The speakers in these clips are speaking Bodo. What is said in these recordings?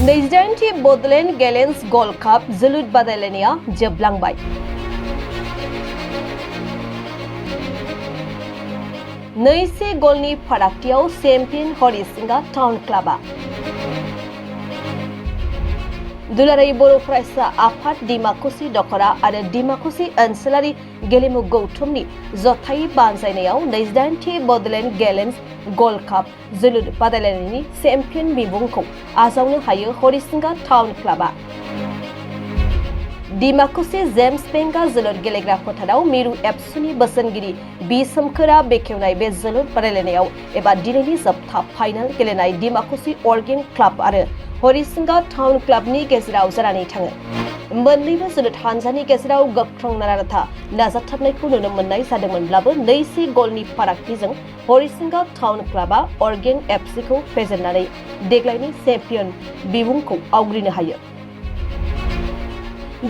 नैजिदाइनथि बड'लेण्ड गेलेन्स गल्ड काप जोलुर बादायलायनाया जोबलांबाय। नैसे गलनि फारागथियाव चेम्पियन हरिसिंगा टाउन क्लाबा दुलाराय बर' फरायसा आफाद डिमाकुसि दख'रा आरो डिमाकुसि ओनसोलारि गेलेमु गौथुमनि जथायै बानजायनायाव नैजिदाइनथि बड'लेण्ड गेलेन्स गल्ड काप जोलुर बादायलायनायनि चेम्पियन बिमुंखौ आजावनो हायो हरिसिंगा टाउन क्लाबा। डिमाकुसि जेम्स बेंगा जोलुर गेलेग्रा फोथाराव मिरु एबसुनि बोसोनगिरि बि सोमखोरा बेखेवनाय बे जोलुर बादायलायनायाव एबा दिनैनि जोबथा फाइनाल गेलेनाय डिमाकुसि अर्गेन क्लाब आरो हरिसिंगा टाउन क्लाबनि गेजेराव जानानै थाङो। मोन्नैबो जोलुर हानजानि गेजेराव गोख्रों नारा-नाथा नाजाथाबनायखौ नुनो मोननाय जादोंमोनब्लाबो नैसे गलनि फारागथिजों हरिसिंगा टाउन क्लाबा अर्गेन एफसिखौ फेजेननानै देग्लायनि चेम्पियन बिमुंखौ आवग्रिनो हायो।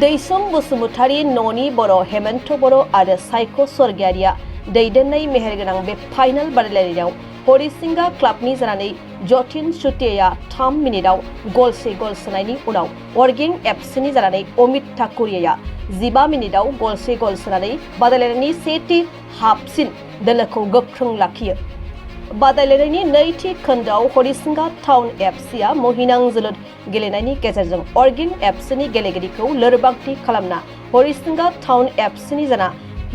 दैसम बसुमतारी न'नि बर' हेमन्त बर' आरो सायख' स्वर्गियारिया दैदेननाय मेहेरगोनां बे फाइनाल बादायलायनायाव हरिसिंगा क्लाबनि जानानै जतिन सुटिया 3 मिनिटाव गलसे गल सोनायनि उनाव अर्गेन एफसिनि जानानै अमित ठाकुरिया 15 मिनिटाव गलसे गल सोनानै बादायलायनायनि सेथि हाफसिन दोलोखौ गोख्रों लाखियो। बादायलायनायनि नैथि खोन्दोआव हरिसिंगा टाउन एफसिआ महिनां जोलुर गेलेनायनि गेजेरजों अर्गेन एफसिनि गेलेगिरिखौ लोरबांथि खालामना हरिसिंगा टाउन एफसिनि जाना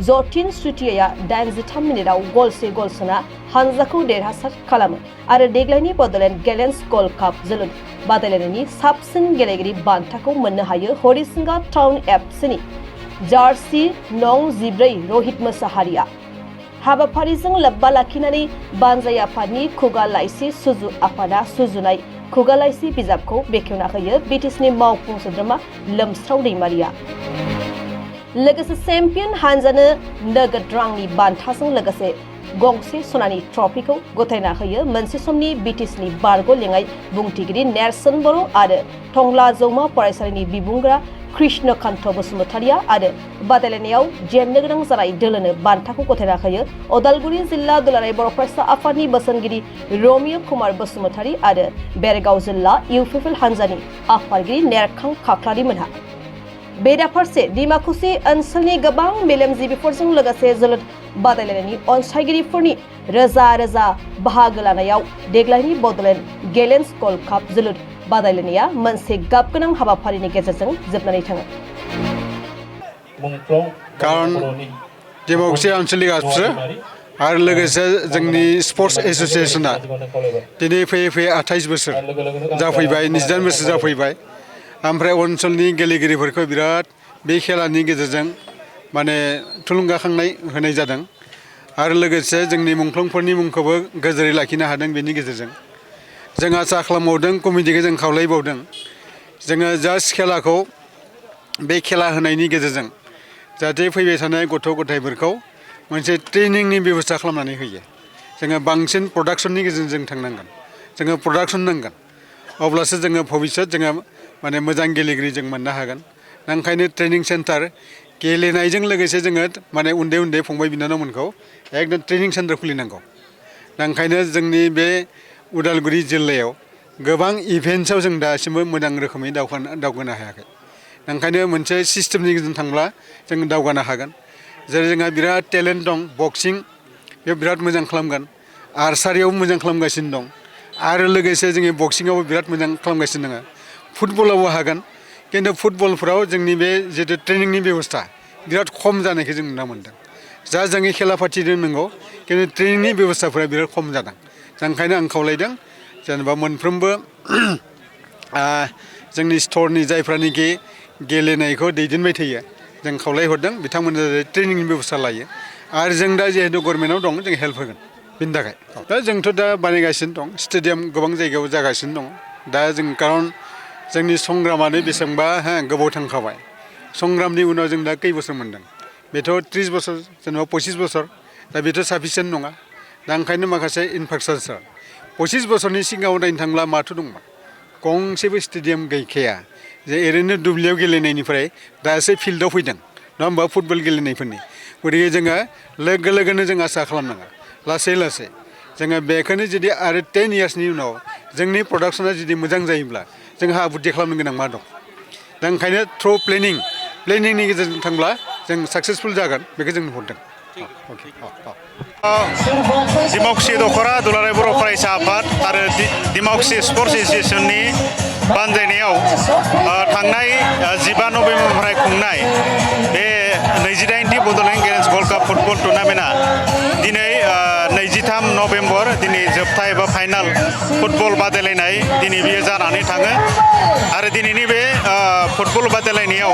जतिन सुटिया 83 मिनिटाव गलसे गल सोना हानजाखौ देरहासार खालामो आरो देग्लायनि बड'लेण्ड गेलेन्स गल्ड काप जोलुर बादायलायनायनि साबसिन गेलेगिरि बान्थाखौ मोननो हायो हरिसिंगा टाउन एफसिनि जार्सि नं 14 रहित मोसाहारिया। हाबाफारिजों लोब्बा लाखिनानै बानजाय आफादनि खुगा लाइसि सुजु आफादा सुजुनाय खुगा लाइसि बिजाबखौ बेखेवना होयो बिटिसिनि मावफुं सोद्रोमा लोमस्राव दैमारिया। लोगोसे चेम्पियन हानजानो नोगोद रांनि बान्थाजों लोगोसे गंसे सनानि ट्रफिखौ गथायना होयो मोनसे समनि बिटिसिनि बारग' लेङाइ बुंथिगिरि नेरसोन बर' आरो टंला जौमा फरायसालिनि बिबुंग्रा कृष्णकान्त बसुमतारिया आरो बादायलायनायाव जेननो गोनां जानाय दोलोनो बान्थाखौ गथायना होयो अदालगुरि जिल्ला दुलाराय बर' फरायसा आफादनि बोसोनगिरि रमिय कुमार बसुमतारि आरो बेरगाव जिल्ला इउपिपिएल हानजानि आफादगिरि नेरखां खाख्लारि मोनहा। बेराफारसे डिमाकुसि ओनसोलनि गोबां मेलेमजिबिफोरजों लोगोसे जोलुर बादायलायनायनि अनसायगिरिफोरनि रोजा रोजा बाहागो लानायाव देग्लायनि बड'लेण्ड गेलेन्स गल्ड काप जोलुर बादायलायनाया मोनसे गाबगोनां हाबाफारिनि गेजेरजों जोबनानै थाङो। कारण डेम'क्रेसि आनसलिक आफसु आरो लोगोसे जोंनि स्पर्ट्स एस'सिएशना दिनै फैयै फैयै 28 बोसोर जाफैबाय 29 बोसोर जाफैबाय। ओमफ्राय ओनसोलनि गेलेगिरिफोरखौ बिराद बे खेलानि गेजेरजों माने थुलुंगाखांनाय होनाय जादों आरो लोगोसे जोंनि मुंख्लंफोरनि मुंखौबो गोजोरै लाखिनो हादों बेनि गेजेरजों। जों आसा खालामबावदों कमिटिखौ जों खावलायबावदों जोङो जास्ट खेलाखौ बे खेला होनायनि गेजेरजों जाहाथे फैबाय थानाय गथ' गथायफोरखौ मोनसे ट्रेनिंनि बेबस्था खालामनानै होयो। जोङो बांसिन प्रडाक्सननि गेजेरजों जों थांनांगोन जोङो प्रडाक्सन नांगोन अब्लासो जोङो भबिष्यत जोङो माने मोजां गेलेगिरि जों मोननो हागोन। ओंखायनो ट्रेनिं सेन्टार गेलेनायजों लोगोसे जोङो माने उन्दै उन्दै फंबाय बिनानावमोनखौ एकदम ट्रेनिं सेन्टार खुलिनांगौ। ओंखायनो जोंनि बे उदालगुरि जिल्लायाव गोबां इभेन्ट्सआव जों दासिमबो मोजां रोखोमै दावगानो हायाखै। ओंखायनो मोनसे सिस्टेमनि गेजेरजों थांब्ला जों दावगानो हागोन। जेरै जोंहा बिराद टेलेन्ट दं बक्सिं बेयाव बिराद मोजां खालामगोन आर्सारियाव मोजां खालामगासिनो दं आरो लोगोसे जोंनि बक्सिंआवबो बिराद मोजां खालामगासिनो दङ। फुटबलावबो हागोन खिन्थु फुटबलफोराव जोंनि बे जितु ट्रेनिंनि बेबस्था बिराद खम जानायखौ जों नुनो मोन्दों। जा जोंनि खेला पार्टि दोननांगौ खिन्थु ट्रेनिंनि बेबस्थाफोरा बिराद खम जादों। ओंखायनो आं खावलायदों जेनेबा मोनफ्रोमबो जोंनि स्टरनि जायफ्रानोखि गेलेनायखौ दैदेनबाय थायो जों खावलायहरदों बिथांमोना ट्रेनिंनि बेबस्था लायो आरो जों दा जिहेतु गभर्नमेन्टआव दं जों हेल्प होगोन बेनि थाखाय। दा जोंथ' दा बानायगासिनो दं स्टेडियाम गोबां जायगायाव जागासिनो दं। दा जों खारन जोंनि संग्रामानो बेसेबांबा गोबाव थांखाबाय संग्रामनि उनाव जों दा खै बोसोर मोन्दों बेथ' 30 बोसोर जेनेबा 25 बोसोर दा बेथ' साफिसियेन्ट नङा। दा ओंखायनो माखासे इनफ्रास्ट्राकचार 25 बोसोरनि सिगाङाव नायनो थांब्ला माथो दंमोन गंसेबो स्टेडियाम गैखाया जे ओरैनो दुब्लियाव गेलेनायनिफ्राय दासो फिल्डआव फैदों नङा होमबा फुटबल गेलेनायफोरनि। गतिके जोङो लोगो लोगोनो जों आसा खालामनाङा लासै लासै जोङो बेखौनो जुदि आरो 10 इयार्सनि उनाव जोंनि प्रडाक्सना जुदि मोजां जायोब्ला जोंहा बुद्धि खालामनो गोनां मा दं दा ओंखायनो थ्रु प्लेनिंनि गेजेरजों थांब्ला जों साक्सेसफुल जागोन बेखौ जों नुहुरदों डिमाकुसि दख'रा दुलाराय बर' फरायसा आफाद आरो डिमाकुसि स्पर्ट्स एस'सियेसननि बानजायनायाव थांनाय 15 नभेम्बरनिफ्राय खुंनाय बे 28थि Bodoland games gold cup football टुर्नामेन्टआ दिनै 23 नभेम्बर दिनै जोबथा एबा फाइनाल फुटबल बादायलायनाय दिनै बियो जानानै थाङो आरो दिनैनि बे फुटबल बादायलायनायाव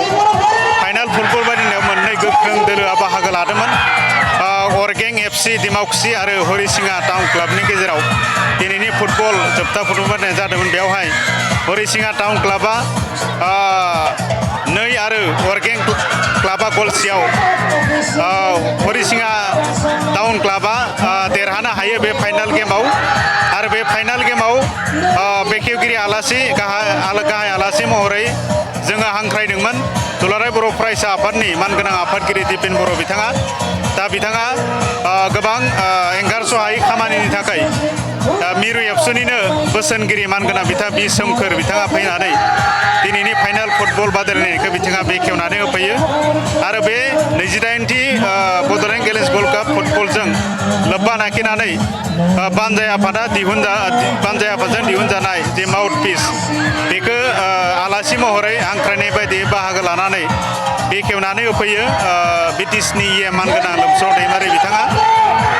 फाइनाल फुटबल बादायनायाव मोननै गोख्रों दोलोआ बाहागो लादोंमोन अरगें एफसि डिमाकुसि आरो हरिसिङा टाउन क्लाबनि गेजेराव दिनैनि फुटबल जोबथा फुटबल बादायनाय जादोंमोन बेवहाय हरिसिङा टाउन क्लाबा 2 आरो अरगें क्लाबा गलसेयाव हरिसिङा टाउन क्लाबा देरहानो हायो बे फाइनाल गेमाव आरो बे फाइनाल गेमाव बेखेवगिरि आलासि गाहाय आलासि महरै जोङो हांख्रायदोंमोन दुलाराय बर' फरायसा आफादनि मानगोनां आफादगिरि दिपेन बर' बिथाङा दा बिथाङा गोबां एंगारस'हायै खामानिनि थाखाय मिरु एबसुनिनो बोसोनगिरि मानगोनां बिथां बि सोमखोर बिथाङा फैनानै दिनैनि फाइनाल फुटबल बादायलायनायखौ बिथाङा बेखेवनानै होफैयो आरो बे 28थि बड'लेण्ड गेम्स गल्ड काप फुटबलजों लोब्बा लाखिनानै बानजाय आफादजों दिहुनजानाय जे माउथ पिस बेखौ आलासि महरै हांख्रायनाय बायदि बाहागो लानानै बेखेवनानै होफैयो बिटिसिनि मानगोनां लोमस्राव दैमारि बिथाङा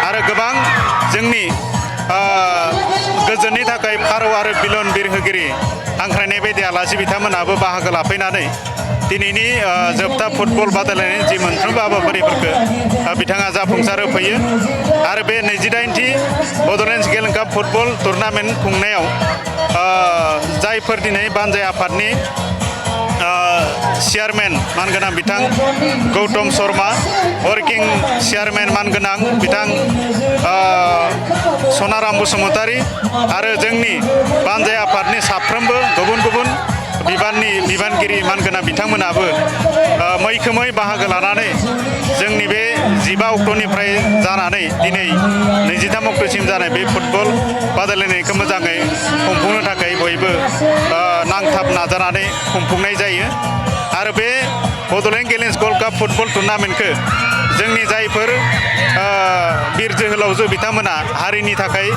आरो गोबां जोंनि गोजोननि थाखाय फारौ आरो बिलन बिरहोगिरि हांख्रायनाय बायदि आलासि बिथांमोनाबो बाहागो लाफैनानै दिनैनि जोबथा फुटबल बादायलायनायनि जि मोनफ्रोमबो हाबाफारिफोरखौ बिथाङा जाफुंसार होफैयो आरो बे 28थि Bodoland games cup football tournament खुंनायाव जायफोर दिनै बानजाय आफादनि चेयारमेन मानगोनां बिथां गौतम शर्मा वर्किं चेयारमेन मानगोनां बिथां सनाराम बसुमतारी आरो जोंनि बानजाय आफादनि साफ्रोमबो गुबुन बिबानगिरि मानगोनां बिथांमोनाबो मैखोमै बाहागो लानानै जोंनि बे 15 अक्ट'निफ्राय जानानै दिनै 23 अक्ट'सिम जानाय बे फुटबल बादायलायनायखौ मोजाङै खुंफुंनो थाखाय बयबो नांथाब नाजानानै खुंफुंनाय जायो आरो बे Bodoland games gold cup football टुर्नामेन्टखौ जोंनि जायफोर बिर जोहोलावजो बिथांमोना हारिनि थाखाय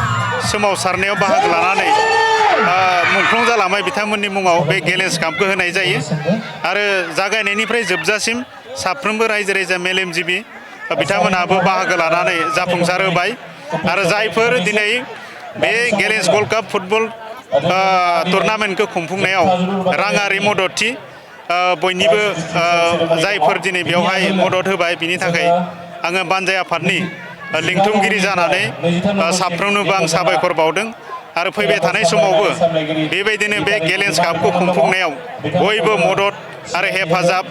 सोमावसारनायाव बाहागो लानानै मुंख्लं जालांबाय बिथांमोननि मुङाव बे गेम्स कापखौ होनाय जायो आरो जागायनायनिफ्राय जोबजासिम साफ्रोमबो रायजो राजा मेलेमजिबि बिथांमोनाबो बाहागो लानानै जाफुंसार होबाय आरो जायफोर दिनै बे गेम्स गल्ड काप फुटबल टुर्नामेन्टखौ खुंफुंनायाव राङारि मददथि बयनिबो जायफोर दिनै बेवहाय मदद होबाय बिनि थाखाय आङो बानजाय आफादनि लिंथुमगिरि जानानै साफ्रोमनोबो आं साबायखर बावदों आरो फैबाय थानाय समावबो बेबायदिनो बे गेम्स कापखौ खुंफुंनायाव बयबो मदद आरो हेफाजाब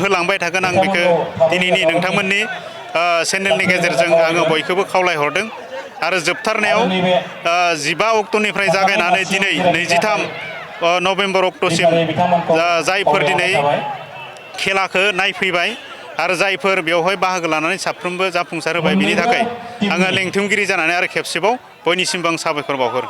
होलांबाय थागोन आं बेखौ दिनैनि नोंथांमोननि चेनेलनि गेजेरजों आङो बयखौबो खावलायहरदों आरो जोबथारनायाव 15 अक्ट'निफ्राय जागायनानै दिनै 23 नभेम्बर अक्ट'सिम जायफोर दिनै खेलाखौ नायफैबाय आरो जायफोर बेवहाय बाहागो लानानै साफ्रोमबो जाफुंसार होबाय बिनि थाखाय आङो लेंथुमगिरि जानानै आरो खेबसेबाव बयनिसिमबो आं साबायखर बावहरो